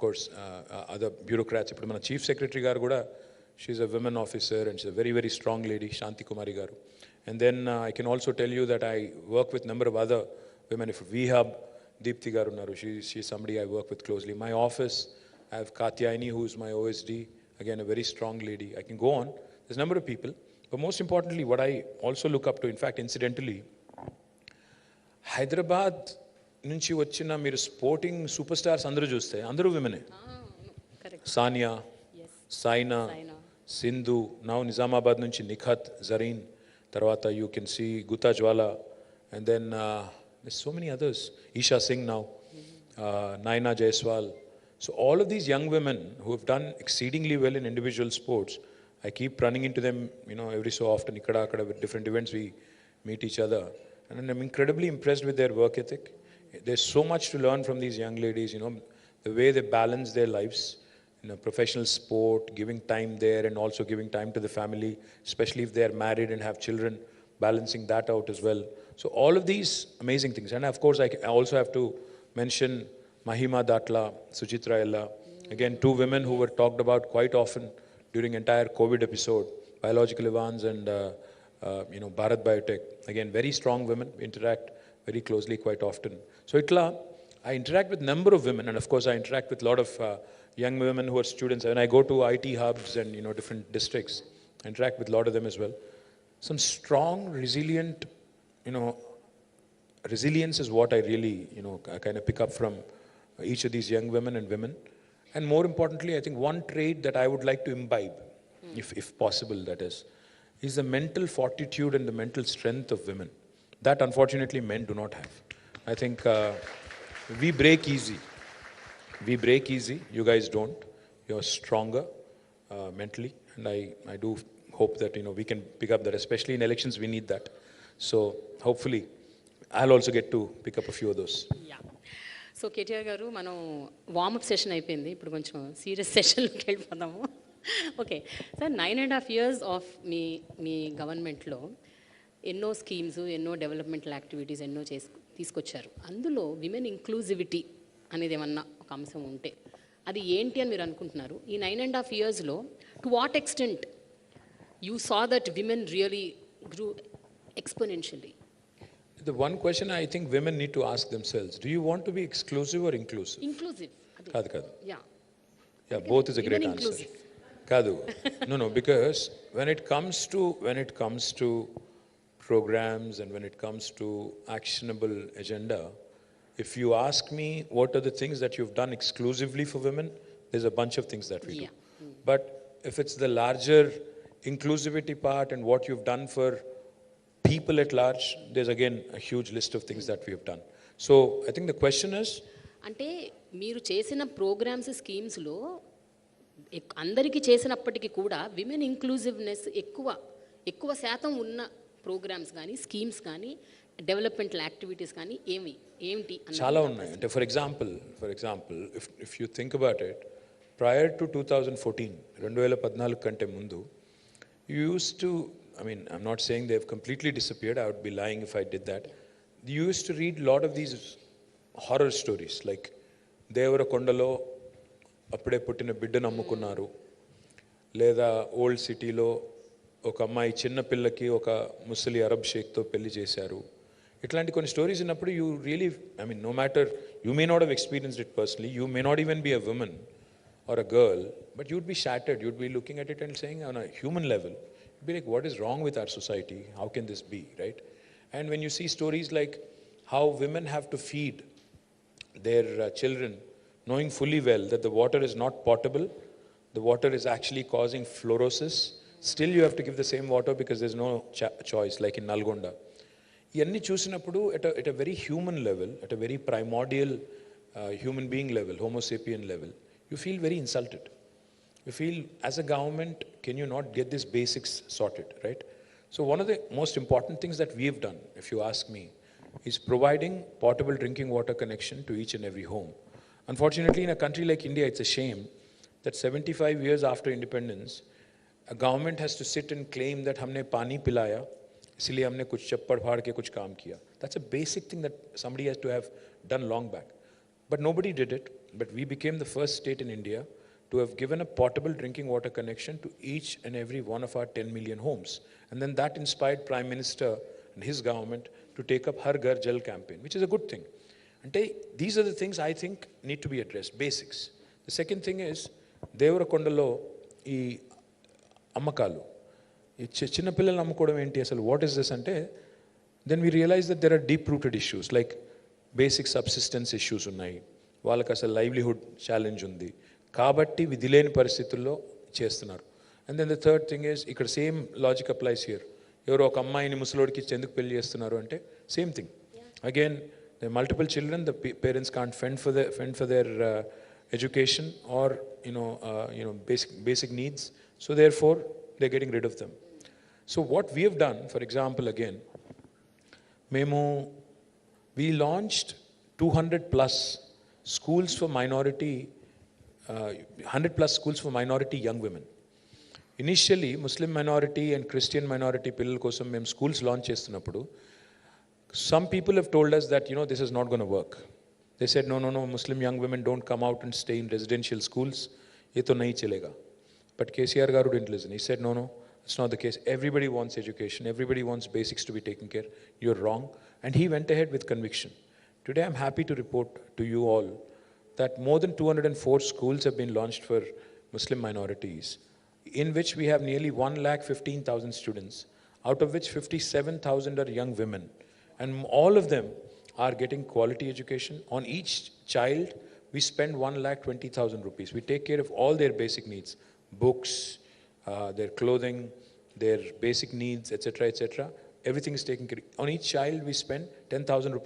course, other bureaucrats. Ippudu mana Chief Secretary garu kuda, she's a women officer and she's a very, very strong lady, Shanti Kumari garu. And then I can also tell you that I work with a number of other women. If we have Deepthi garu naru, she's somebody I work with closely. My office, I have Katyayani, who's my OSD, again a very strong lady. I can go on. There's a number of people. But most importantly, what I also look up to, in fact, incidentally, Hyderabad నుంచి వచ్చిన మీరు sporting super stars అందరూ చూస్తే అందరూ విమెనే. Sania, Saina, Sindhu, now Nizamabad నుంచి నిఖత్, జరీన్, తర్వాత you can see Gutta Jwala, and then so many others, Esha Singh now, Naina Jaiswal. So all of these young women who have done exceedingly well in individual sports, I keep running into them, every so often, ikkada with different events we meet each other, and I'm incredibly impressed with their work ethic. There's so much to learn from these young ladies, the way they balance their lives in a professional sport, giving time there and also giving time to the family, especially if they are married and have children, balancing that out as well. So all of these amazing things. And of course, I also have to mention Mahima Datla, Suchitra Ella, again, two women who were talked about quite often during entire COVID episode, Biological Evans and Bharat Biotech. Again, very strong women, interact very closely quite often. So I interact with number of women, and of course I interact with a lot of young women who are students. When I go to IT hubs and different districts, I interact with a lot of them as well. Some strong, resilient, resilience is what I really, kind of pick up from each of these young women and women. And more importantly, I think one trait that I would like to imbibe, if possible, that is the mental fortitude and the mental strength of women. That unfortunately men do not have. I think we break easy. We break easy. You guys don't. You're stronger mentally, and I do hope that we can pick up that. Especially in elections, we need that. So hopefully, I'll also get to pick up a few of those. Yeah. So KTR గారు, మనం warm up session అయిపోయింది, ఇప్పుడు కొంచెం serious సెషన్లోకి వెళ్ళిపోదాము. Okay sir, 9.5 years of మీ గవర్నమెంట్లో ఎన్నో schemes, ఎన్నో developmental activities ఎన్నో తీసుకొచ్చారు. అందులో విమెన్ ఇంక్లూజివిటీ అనేది ఏమన్నా ఒక అంశం ఉంటే అది ఏంటి అని మీరు అనుకుంటున్నారు? ఈ 9.5 yearsలో to what extent you saw that women really grew exponentially? The one question I think women need to ask themselves, do you want to be exclusive or inclusive? Inclusive. Kadu. Yeah, both is a great answer. Kadu. No, because when it comes to programs and when it comes to actionable agenda, if you ask me what are the things that you've done exclusively for women, there's a bunch of things that we do. But if it's the larger inclusivity part and what you've done for people at large, there's again a huge list of things that we have done. So I think the question is, అంటే మీరు చేసిన programmes, స్కీమ్స్లో అందరికీ చేసినప్పటికీ కూడా women inclusiveness ఎక్కువ శాతం ఉన్న programmes కానీ, స్కీమ్స్ కానీ, డెవలప్మెంటల్ యాక్టివిటీస్ కానీ ఏమిటి? చాలా ఉన్నాయి. అంటే for example if you think about it, prior to 2014, 2014 కంటే ముందు, you used to, I'm not saying they've completely disappeared, I would be lying if I did that. You used to read a lot of these horror stories, like Devara Kondalo అప్పుడే పుట్టిన బిడ్డను అమ్ముకున్నారు, లేదా old సిటీలో ఒక అమ్మాయి చిన్న పిల్లకి ఒక ముసలి అరబ్ షేక్తో పెళ్లి చేశారు. ఇట్లాంటి కొన్ని స్టోరీస్ ఉన్నప్పుడు you really, no matter, you may not have experienced it personally, you may not even be a women or a girl, but you'd be shattered. You'd be looking at it and saying on a human level, you'd be like, what is wrong with our society? How can this be, right? And when you see stories like how women have to feed their children, knowing fully well that the water is not potable, the water is actually causing fluorosis, still you have to give the same water because there's no choice, like in Nalgonda. Iyanni chusinappudu at a very human level, at a very primordial human being level, homo sapien level, you feel very insulted. You feel, as a government, can you not get these basics sorted, right? So one of the most important things that we have done, if you ask me, is providing potable drinking water connection to each and every home. Unfortunately, in a country like India, it's a shame that 75 years after independence, a government has to sit and claim that humne pani pilaya, isliye humne kuch chappad phad ke kuch kaam kiya. That's a basic thing that somebody has to have done long back. But nobody did it. but we became the first state in India to have given a portable drinking water connection to each and every one of our 10 million homes. And then that inspired Prime Minister and his government to take up Har Ghar Jal campaign, which is a good thing. And these are the things I think need to be addressed, basics. The second thing is, Devarakondalo, ఈ అమ్మకాలు ఈ చిన్నపిల్లలు అమ్ముకోవడం ఏంటి అసలు what is this అంటే then we realise that there are deep rooted issues like basic subsistence issues ఉన్నాయి, వాళ్ళకి అసలు లైవ్లీహుడ్ ఛాలెంజ్ ఉంది కాబట్టి విధి లేని పరిస్థితుల్లో చేస్తున్నారు. And then the third thing is ఇక్కడ సేమ్ లాజిక్ అప్లైస్ హియర్. ఎవరో ఒక అమ్మాయిని ముసలోడికి ఇచ్చి ఎందుకు పెళ్లి చేస్తున్నారు అంటే same thing again the multiple children the parents can't fend for their education or basic needs, so therefore they're getting rid of them. So what we have done, for example, again we launched 200 plus schools for minority 100 plus schools for minority young women. Initially Muslim minority and Christian minority pillal kosam mem schools launch chestunappudu some people have told us that this is not going to work. They said, no, Muslim young women don't come out and stay in residential schools. Ye to nahi chalega. But KTR garu didn't listen. He said, no, it's not the case. Everybody wants education. Everybody wants basics to be taken care. You're wrong. And he went ahead with conviction. Today, I'm happy to report to you all that more than 204 schools have been launched for Muslim minorities, in which we have nearly 1,15,000 students, out of which 57,000 are young women. And all of them are getting quality education. On each child, we spend 1,20,000 rupees. We take care of all their basic needs, books, their clothing, their basic needs, etc., etc. Everything is taken care of. On each child, we spend 10,000 rupees